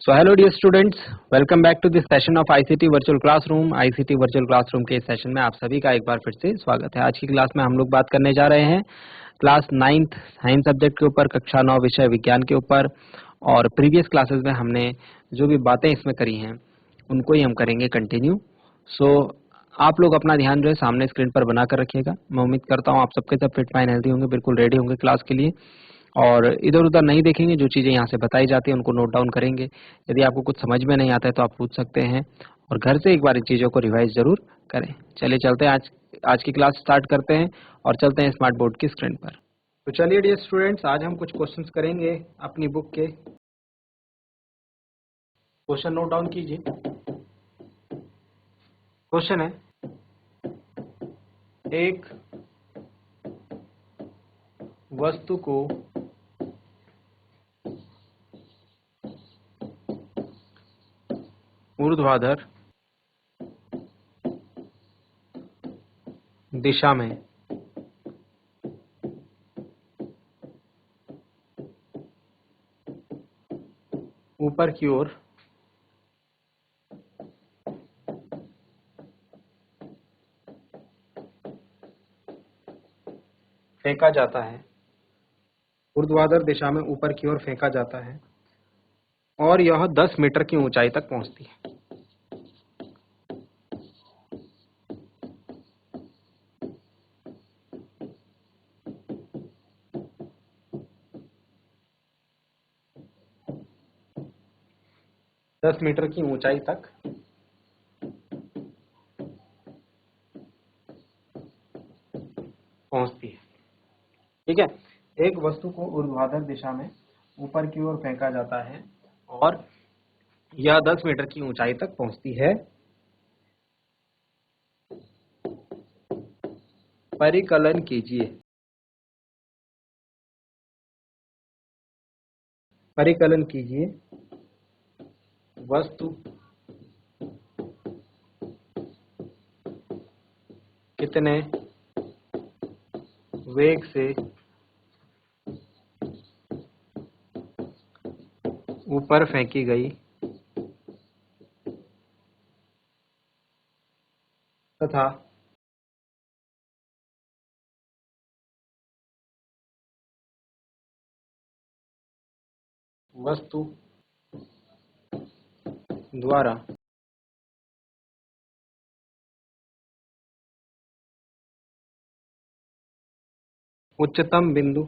So hello dear students, welcome back to this session of ICT Virtual Classroom। ICT Virtual Classroom के session में आप सभी का एक बार फिर से स्वागत है। आज की क्लास में हम लोग बात करने जा रहे हैं क्लास 9th साइंस सब्जेक्ट के ऊपर, कक्षा 9 विषय विज्ञान के ऊपर। और प्रीवियस क्लासेस में हमने जो भी बातें इसमें करी हैं उनको ही हम करेंगे कंटिन्यू। सो आप लोग अपना ध्यान जो है सामने स्क्रीन पर बना कर रखिएगा। मैं उम्मीद करता हूँ आप सबके सब फिट फाइन हेल्दी होंगे, बिल्कुल रेडी होंगे क्लास के लिए, और इधर उधर नहीं देखेंगे। जो चीज़ें यहाँ से बताई जाती हैं उनको नोट डाउन करेंगे। यदि आपको कुछ समझ में नहीं आता है तो आप पूछ सकते हैं, और घर से एक बार इन चीज़ों को रिवाइज जरूर करें। चलिए चलते हैं, आज की क्लास स्टार्ट करते हैं और चलते हैं स्मार्ट बोर्ड की स्क्रीन पर। तो चलिए डियर स्टूडेंट्स, आज हम कुछ क्वेश्चंस करेंगे अपनी बुक के। क्वेश्चन नोट डाउन कीजिए। क्वेश्चन है, एक वस्तु को ऊर्ध्वाधर दिशा में ऊपर की ओर फेंका जाता है, ऊर्ध्वाधर दिशा में ऊपर की ओर फेंका जाता है और यह 10 मीटर की ऊंचाई तक पहुंचती है। दस मीटर की ऊंचाई तक पहुंचती है। ठीक है, एक वस्तु को ऊर्ध्वाधर दिशा में ऊपर की ओर फेंका जाता है और यह 10 मीटर की ऊंचाई तक पहुंचती है। परिकलन कीजिए। परिकलन कीजिए, वस्तु कितने वेग से ऊपर फेंकी गई तथा वस्तु द्वारा उच्चतम बिंदु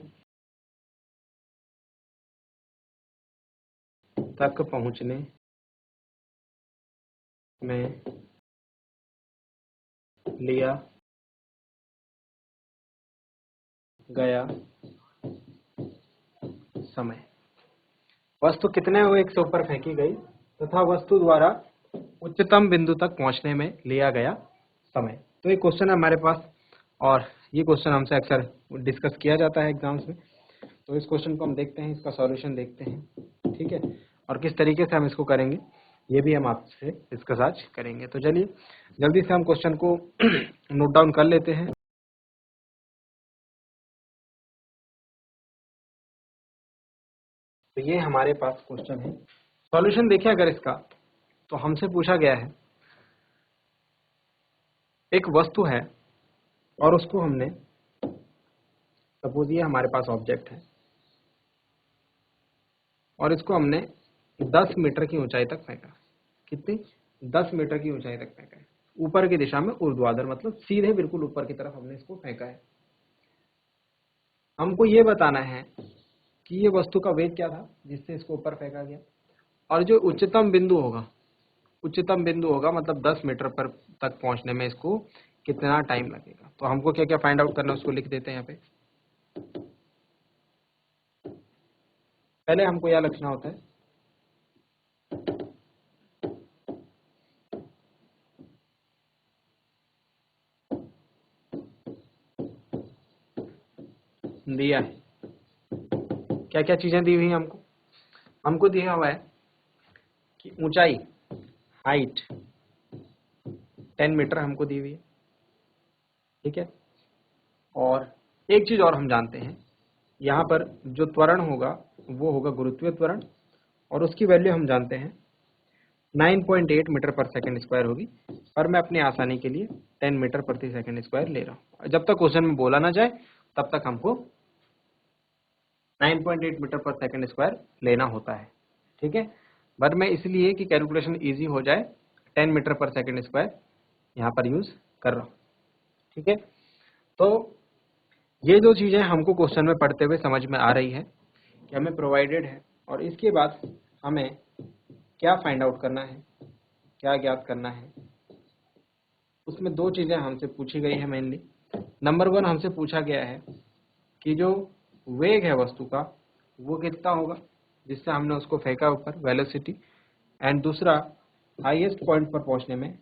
तक पहुंचने में लिया गया समय। वस्तु कितने वेग से ऊपर फेंकी गई तथा वस्तु द्वारा उच्चतम बिंदु तक पहुंचने में लिया गया समय। तो ये क्वेश्चन है हमारे पास, और ये क्वेश्चन हमसे अक्सर डिस्कस किया जाता है एग्जाम्स में। तो इस क्वेश्चन को हम देखते हैं, इसका सॉल्यूशन देखते हैं। ठीक है, और किस तरीके से हम इसको करेंगे ये भी हम आपसे डिस्कस आज करेंगे। तो चलिए जल्दी से हम क्वेश्चन को नोट डाउन कर लेते हैं। तो ये हमारे पास क्वेश्चन है। सॉल्यूशन देखिए अगर इसका, तो हमसे पूछा गया है एक वस्तु है और उसको हमने, सपोज ये हमारे पास ऑब्जेक्ट है और इसको हमने 10 मीटर की ऊंचाई तक फेंका। कितनी? 10 मीटर की ऊंचाई तक फेंका है, ऊपर की दिशा में ऊर्ध्वाधर, मतलब सीधे बिल्कुल ऊपर की तरफ हमने इसको फेंका है। हमको ये बताना है कि ये वस्तु का वेग क्या था जिससे इसको ऊपर फेंका गया, और जो उच्चतम बिंदु होगा मतलब 10 मीटर पर तक पहुंचने में इसको कितना टाइम लगेगा। तो हमको क्या क्या फाइंड आउट करना है उसको लिख देते हैं यहाँ पे। पहले हमको यह लिखना होता है दिया है, क्या क्या चीजें दी हुई हैं हमको दिया हुआ है कि ऊंचाई, हाइट 10 मीटर हमको दी हुई है। ठीक है, और एक चीज और हम जानते हैं, यहाँ पर जो त्वरण होगा वो होगा गुरुत्वीय त्वरण, और उसकी वैल्यू हम जानते हैं 9.8 मीटर पर सेकंड स्क्वायर होगी, पर मैं अपनी आसानी के लिए 10 मीटर प्रति सेकंड स्क्वायर ले रहा हूँ। जब तक क्वेश्चन में बोला ना जाए तब तक हमको 9.8 मीटर पर सेकंड स्क्वायर लेना होता है, ठीक है। बट मैं इसलिए कि कैलकुलेशन इजी हो जाए 10 मीटर पर सेकंड स्क्वायर यहाँ पर यूज कर रहा हूँ, ठीक है। तो ये जो चीजें हमको क्वेश्चन में पढ़ते हुए समझ में आ रही है कि हमें प्रोवाइडेड है, और इसके बाद हमें क्या फाइंड आउट करना है, क्या ज्ञात करना है। उसमें दो चीजें हमसे पूछी गई है मेनली। नंबर 1 हमसे पूछा गया है कि जो वेग है वस्तु का वो कितना होगा जिससे हमने उसको फेंका ऊपर, वेलोसिटी, एंड दूसरा हाईएस्ट पॉइंट पर पहुंचने में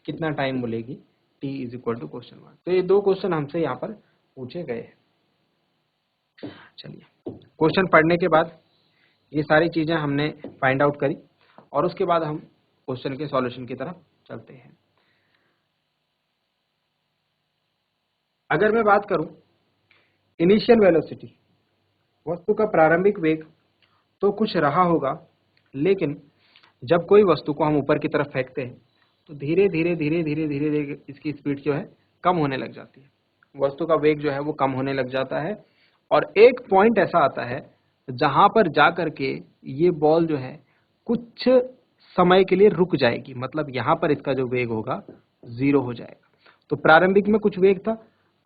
कितना टाइम मिलेगी, t is equal to question mark. तो ये दो क्वेश्चन हमसे यहाँ पर पूछे गए हैं। चलिए, क्वेश्चन पढ़ने के बाद ये सारी चीजें हमने फाइंड आउट करी और उसके बाद हम क्वेश्चन के सॉल्यूशन की तरफ चलते हैं। अगर मैं बात करूं इनिशियल वेलोसिटी, वस्तु का प्रारंभिक वेग तो कुछ रहा होगा, लेकिन जब कोई वस्तु को हम ऊपर की तरफ फेंकते हैं तो धीरे धीरे धीरे धीरे धीरे धीरे इसकी स्पीड जो है कम होने लग जाती है, वस्तु का वेग जो है वो कम होने लग जाता है, और एक पॉइंट ऐसा आता है जहां पर जाकर के ये बॉल जो है कुछ समय के लिए रुक जाएगी, मतलब यहां पर इसका जो वेग होगा 0 हो जाएगा। तो प्रारंभिक में कुछ वेग था,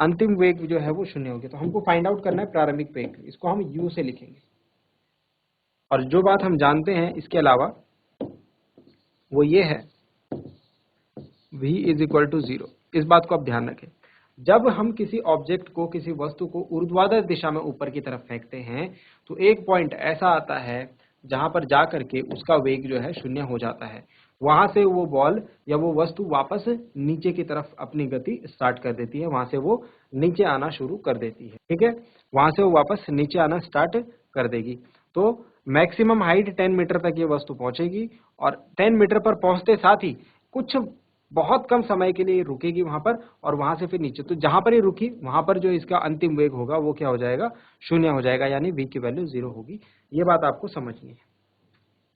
अंतिम वेग जो है वो 0 हो गया। तो हमको फाइंड आउट करना है प्रारंभिक वेग, इसको हम u से लिखेंगे। और जो बात हम जानते हैं इसके अलावा वो ये है v इज इक्वल टू 0। इस बात को आप ध्यान रखें, जब हम किसी ऑब्जेक्ट को, किसी वस्तु को ऊर्ध्वाधर दिशा में ऊपर की तरफ फेंकते हैं तो एक पॉइंट ऐसा आता है जहां पर जाकर के उसका वेग जो है 0 हो जाता है। वहां से वो बॉल या वो वस्तु वापस नीचे की तरफ अपनी गति स्टार्ट कर देती है, वहां से वो नीचे आना शुरू कर देती है, ठीक है। वहां से वो वापस नीचे आना स्टार्ट कर देगी। तो मैक्सिमम हाइट 10 मीटर तक ये वस्तु पहुंचेगी, और 10 मीटर पर पहुंचते साथ ही कुछ बहुत कम समय के लिए रुकेगी वहां पर, और वहां से फिर नीचे। तो जहां पर ये रुकी वहां पर जो इसका अंतिम वेग होगा वो क्या हो जाएगा, 0 हो जाएगा, यानी v की वैल्यू 0 होगी। ये बात आपको समझनी है,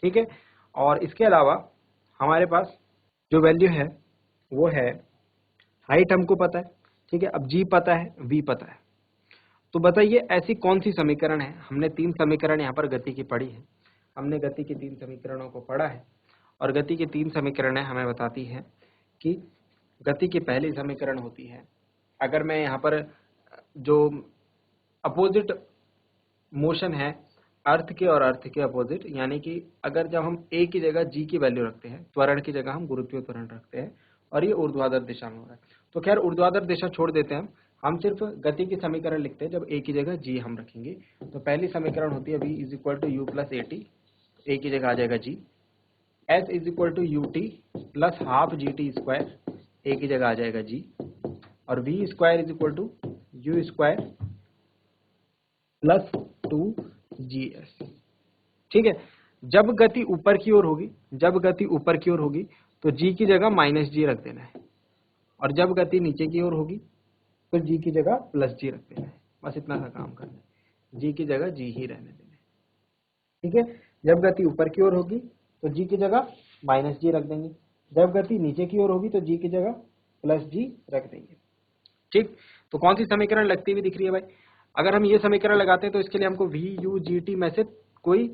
ठीक है। और इसके अलावा हमारे पास जो वैल्यू है वो है, हाइट हमको पता है, ठीक है। अब g पता है, v पता है, तो बताइए ऐसी कौन सी समीकरण है। हमने 3 समीकरण यहाँ पर गति की पढ़ी है, हमने गति की 3 समीकरणों को पढ़ा है, और गति की 3 समीकरणें हमें बताती है कि गति की पहली समीकरण होती है, अगर मैं यहाँ पर जो अपोजिट मोशन है अर्थ के और अर्थ के अपोजिट, यानी कि अगर जब हम a की जगह g की वैल्यू रखते हैं, त्वरण की जगह हम गुरुत्वीय त्वरण रखते हैं, और ये ऊर्ध्वाधर दिशा में हो रहा है, तो खैर ऊर्ध्वाधर दिशा छोड़ देते हैं, हम सिर्फ गति की समीकरण लिखते हैं। जब a की जगह g हम रखेंगे तो पहली समीकरण होती है v is equal to u plus a t, a की जगह आ जाएगा g, h is equal to u t plus half g t square, a की जगह आ जाएगा g, और v square is equal to u square plus 2gs, ठीक है। जब गति ऊपर की ओर होगी, जब गति ऊपर की ओर होगी तो g की जगह माइनस जी रख देना है, और जब गति नीचे की ओर होगी तो g की जगह प्लस जी रख देना है। बस इतना सा काम करना है, g की जगह g ही रहने देना है, ठीक है। जब गति ऊपर की ओर होगी तो g की जगह माइनस जी रख देंगे, जब गति नीचे की ओर होगी तो g की जगह प्लस जी रख देंगे, ठीक। तो कौन सी समीकरण लगती हुई दिख रही है भाई। अगर हम ये समीकरण लगाते हैं तो इसके लिए हमको v u g t में से कोई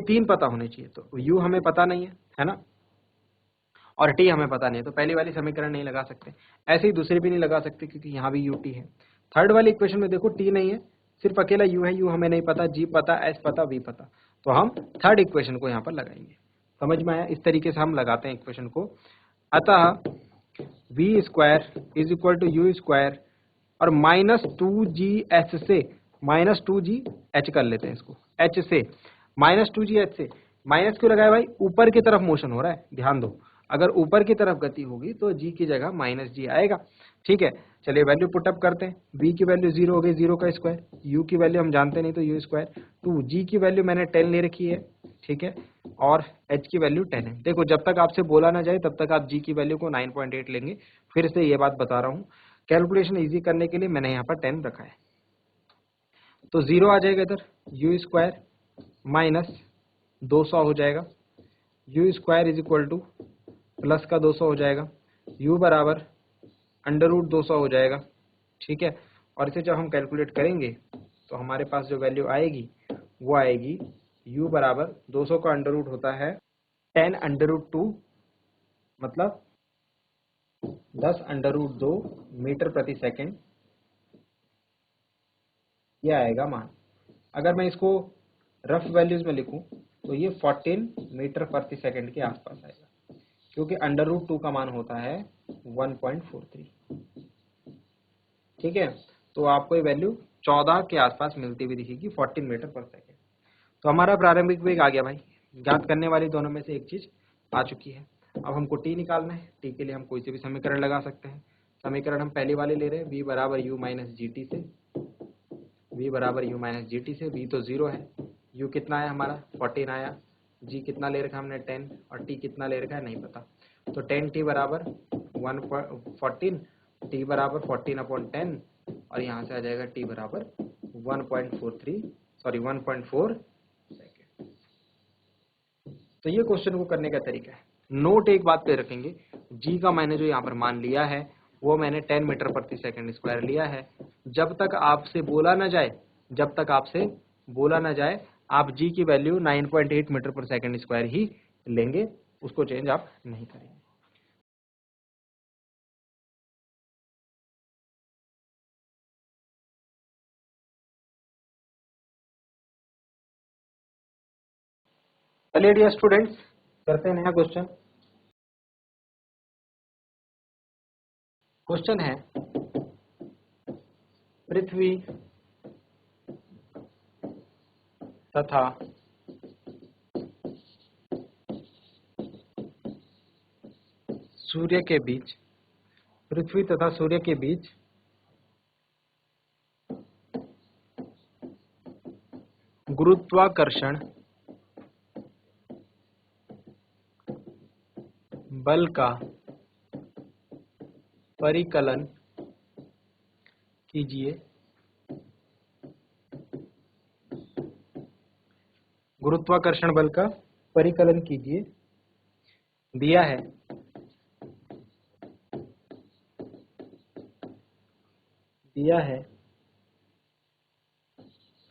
3 पता होने चाहिए। तो u हमें पता नहीं है ना, और t हमें पता नहीं है, तो पहली वाली समीकरण नहीं लगा सकते। ऐसे ही दूसरी भी नहीं लगा सकते क्योंकि यहाँ भी ut है। थर्ड वाली इक्वेशन में देखो t नहीं है, सिर्फ अकेला u है, u हमें नहीं पता, g पता, s पता, v पता, तो हम थर्ड इक्वेशन को यहाँ पर लगाएंगे। समझ में आया, इस तरीके से हम लगाते हैं इक्वेशन को। अतः v square is equal to u square और माइनस 2gh से, माइनस 2gh कर लेते हैं इसको, h से माइनस 2gh से। माइनस क्यों लगाया भाई, ऊपर की तरफ मोशन हो रहा है, ध्यान दो, अगर ऊपर की तरफ गति होगी तो g की जगह माइनस जी आएगा, ठीक है। चलिए वैल्यू पुटअप करते हैं, v की वैल्यू 0 हो गई, 0 का स्क्वायर, u की वैल्यू हम जानते नहीं तो u स्क्वायर, 2 g की वैल्यू मैंने 10 ले रखी है, ठीक है, और h की वैल्यू 10 है। देखो जब तक आपसे बोला ना जाए तब तक आप g की वैल्यू को 9.8 लेंगे। फिर से ये बात बता रहा हूँ, कैलकुलेशन इजी करने के लिए मैंने यहाँ पर 10 रखा है। तो 0 आ जाएगा इधर, यू स्क्वायर माइनस 200 हो जाएगा, you square is equal two plus का 200 हो जाएगा, यू बराबर अंडर रूट 200 हो जाएगा, ठीक है। और इसे जब हम कैलकुलेट करेंगे तो हमारे पास जो वैल्यू आएगी वो आएगी u बराबर 200 का अंडर रूट होता है 10 अंडर रूट 2 मतलब 10 अंडर रूट 2 मीटर प्रति सेकंड, ये आएगा मान। अगर मैं इसको रफ वैल्यूज में लिखूं तो ये 14 मीटर प्रति सेकंड के आसपास आएगा, क्योंकि अंडर रूट 2 का मान होता है 1.43, ठीक है। तो आपको ये वैल्यू 14 के आसपास मिलती हुई दिखेगी 14 मीटर पर सेकेंड। तो हमारा प्रारंभिक वेग आ गया भाई, ज्ञात करने वाली दोनों में से एक चीज आ चुकी है। अब हमको टी निकालना है, टी के लिए हम कोई से भी समीकरण लगा सकते हैं। समीकरण हम पहले वाले ले रहे हैं, v बराबर यू माइनस जी टी से, v बराबर यू माइनस जी टी से। v तो 0 है, u कितना आया हमारा 14 आया, g कितना ले रखा हमने 10 और t कितना ले रखा है नहीं पता। तो 10t बराबर 114, t बराबर 14/10 और यहाँ से आ जाएगा t बराबर 1.4 सेकेंड। तो ये क्वेश्चन को करने का तरीका है। नोट एक बात पे रखेंगे, g का मैंने जो यहाँ पर मान लिया है वो मैंने 10 मीटर प्रति सेकंड स्क्वायर लिया है। जब तक आपसे बोला ना जाए आप g की वैल्यू 9.8 मीटर पर सेकंड स्क्वायर ही लेंगे, उसको चेंज आप नहीं करेंगे। चलिए डियर स्टूडेंट्स, करते हैं नया क्वेश्चन। क्वेश्चन है पृथ्वी तथा सूर्य के बीच गुरुत्वाकर्षण बल का परिकलन कीजिए। गुरुत्वाकर्षण बल का परिकलन कीजिए। दिया है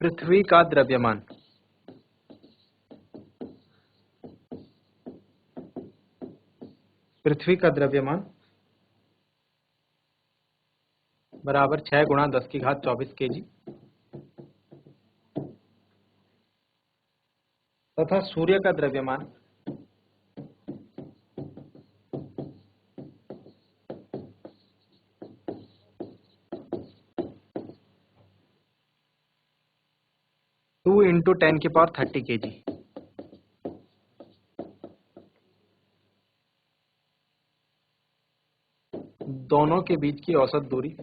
पृथ्वी का द्रव्यमान बराबर 6 गुणा 10 की घात 24 kg तथा सूर्य का द्रव्यमान टू इंटू 10 की पावर 30 kg। दोनों के बीच की औसत दूरी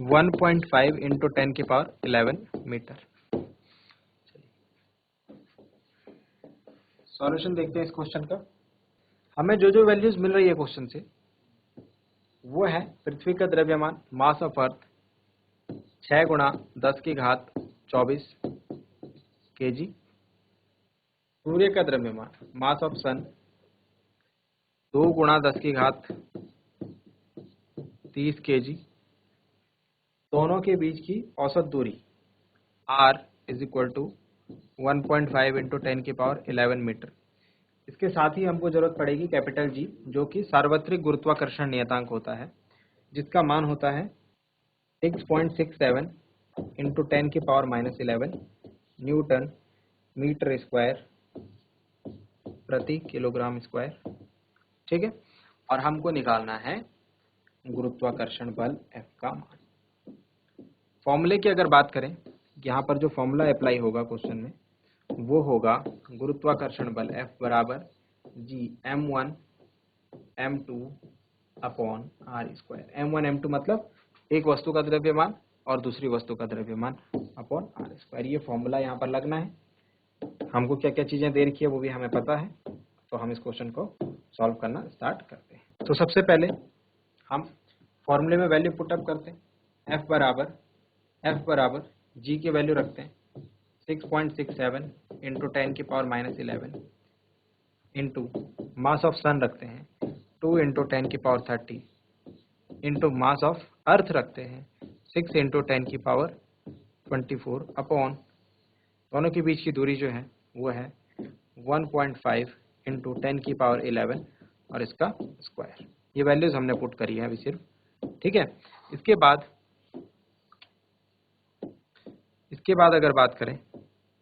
1.5 इंटू 10 की पावर 11 मीटर। सॉल्यूशन देखते हैं इस क्वेश्चन का। हमें जो जो वैल्यूज मिल रही है क्वेश्चन से वो है पृथ्वी का द्रव्यमान मास ऑफ अर्थ 6 गुणा 10 की घात 24 kg, सूर्य का द्रव्यमान मास ऑफ सन 2 गुणा 10 की घात 30 kg, दोनों के बीच की औसत दूरी r is equal to 1.5 into 10 की पावर 11 मीटर। इसके साथ ही हमको जरूरत पड़ेगी कैपिटल G, जो कि सार्वत्रिक गुरुत्वाकर्षण नियतांक होता है, जिसका मान होता है 6.67 इंटू 10 की पावर -11 न्यूटन मीटर स्क्वायर प्रति किलोग्राम स्क्वायर, ठीक है। और हमको निकालना है गुरुत्वाकर्षण बल F का मान। फॉर्मूले की अगर बात करें, यहाँ पर जो फॉर्मूला अप्लाई होगा क्वेश्चन में वो होगा गुरुत्वाकर्षण बल F बराबर G m1 m2 upon r square. m1 m2 मतलब एक वस्तु का द्रव्यमान और दूसरी वस्तु का द्रव्यमान अपॉन आर स्क्वायर। ये फॉर्मूला यहाँ पर लगना है। हमको क्या क्या चीजें दे रखी है वो भी हमें पता है, तो हम इस क्वेश्चन को सॉल्व करना स्टार्ट करते हैं। तो सबसे पहले हम फॉर्मूले में वैल्यू पुटअप करते हैं। F बराबर G की वैल्यू रखते हैं 6.67 इंटू 10⁻11 इंटू मास ऑफ सन रखते हैं 2 into 10⁻30 into mass of earth रखते हैं 6 इंटू 10⁻24 अपॉन दोनों के बीच की दूरी जो है वो है 1.5 इंटू 10⁻11 और इसका स्क्वायर। ये वैल्यूज हमने पुट करी है अभी सिर्फ, ठीक है। इसके बाद अगर बात करें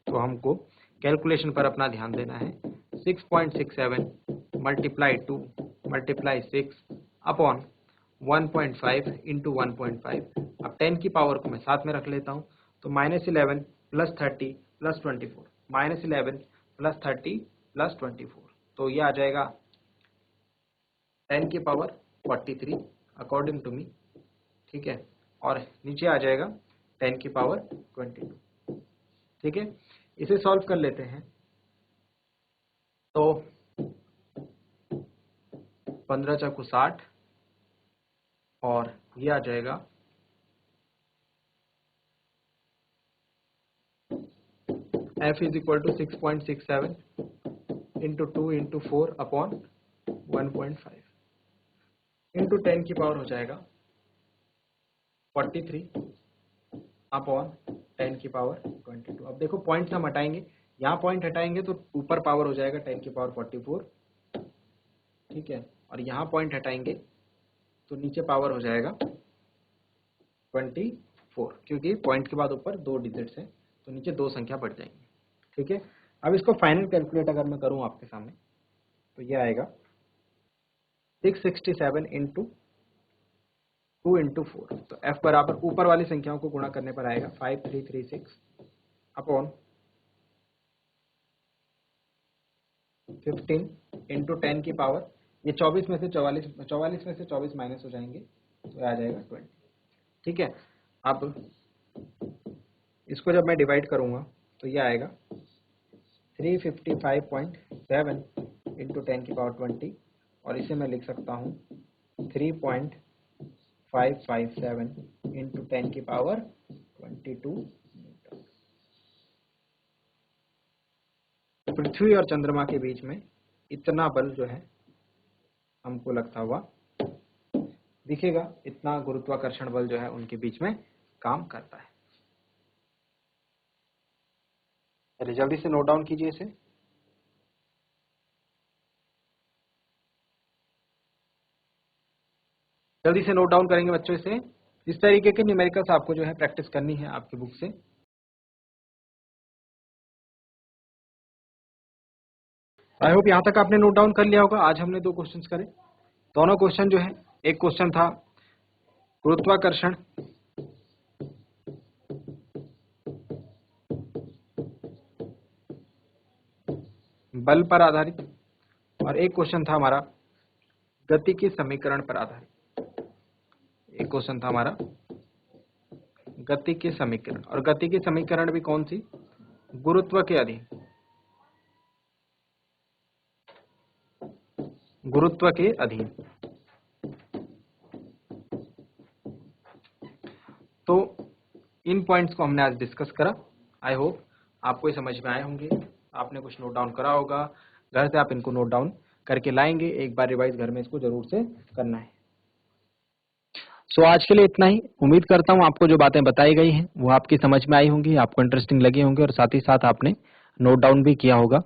तो हमको कैलकुलेशन पर अपना ध्यान देना है। 6.67 मल्टीप्लाई 2 मल्टीप्लाई 6 अपॉन 1.5 इंटू 1.5। अब 10 की पावर को मैं साथ में रख लेता हूँ, तो -11 प्लस 30 प्लस 24, -11 प्लस 30 प्लस 24, तो ये आ जाएगा 10 की पावर 43 अकॉर्डिंग टू मी, ठीक है। और नीचे आ जाएगा 10 की पावर 22, ठीक है। इसे सॉल्व कर लेते हैं तो 15 × 60 और ये आ जाएगा F is equal to 6.67 into 2 into 4 upon 1.5 into 10 की पावर हो जाएगा 43 अपॉन 10 की पावर 22। अब देखो पॉइंट्स हम हटाएंगे, यहाँ पॉइंट हटाएंगे तो ऊपर पावर हो जाएगा 10 की पावर 44, ठीक है। और यहाँ पॉइंट हटाएंगे तो नीचे पावर हो जाएगा 24, क्योंकि पॉइंट के बाद ऊपर 2 डिजिट्स हैं तो नीचे 2 संख्या बढ़ जाएंगी, ठीक है। अब इसको फाइनल कैलकुलेट अगर मैं करूँ आपके सामने तो ये आएगा 667 इंटू 2 इंटू 4, तो F बराबर ऊपर वाली संख्याओं को गुणा करने पर आएगा 5336 अपॉन 15 इंटू 10 की पावर, ये 44 में से 24 माइनस हो जाएंगे तो आ जाएगा 20, ठीक है। अब इसको जब मैं डिवाइड करूंगा तो ये आएगा 355.7 इंटू 10 की पावर 20, और इसे मैं लिख सकता हूँ 3.557 इंटू 10 की पावर 22 न्यूटन। पृथ्वी और चंद्रमा के बीच में इतना बल जो है हमको लगता हुआ दिखेगा, इतना गुरुत्वाकर्षण बल जो है उनके बीच में काम करता है। चलिए जल्दी से नोट डाउन कीजिए इसे। जल्दी से नोट डाउन करेंगे बच्चों इसे। इस तरीके के न्यूमेरिकल्स आपको जो है प्रैक्टिस करनी है आपकी बुक से। आई होप यहाँ तक आपने नोट डाउन कर लिया होगा। आज हमने 2 क्वेश्चंस करे। दोनों क्वेश्चन जो है, एक क्वेश्चन था गुरुत्वाकर्षण बल पर आधारित, और एक क्वेश्चन था हमारा गति के समीकरण पर आधारित। एक क्वेश्चन था हमारा गति के समीकरण, और गति के समीकरण भी कौन सी? गुरुत्व के अधीन, गुरुत्व के अधीन। तो इन पॉइंट्स को हमने आज डिस्कस करा। आई होप आपको ये समझ में आए होंगे, आपने कुछ नोट डाउन करा होगा, घर से आप इनको नोट डाउन करके लाएंगे। एक बार रिवाइज घर में इसको जरूर से करना है। सो आज के लिए इतना ही। उम्मीद करता हूँ आपको जो बातें बताई गई हैं वो आपकी समझ में आई होंगी, आपको इंटरेस्टिंग लगी होंगी, और साथ ही साथ आपने नोट डाउन भी किया होगा।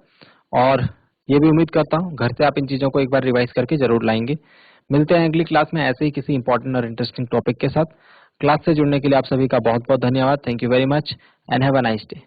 और ये भी उम्मीद करता हूँ घर से आप इन चीज़ों को एक बार रिवाइज करके जरूर लाएंगे। मिलते हैं अगली क्लास में ऐसे ही किसी इंपॉर्टेंट और इंटरेस्टिंग टॉपिक के साथ। क्लास से जुड़ने के लिए आप सभी का बहुत बहुत धन्यवाद। Thank you very much and have a nice day.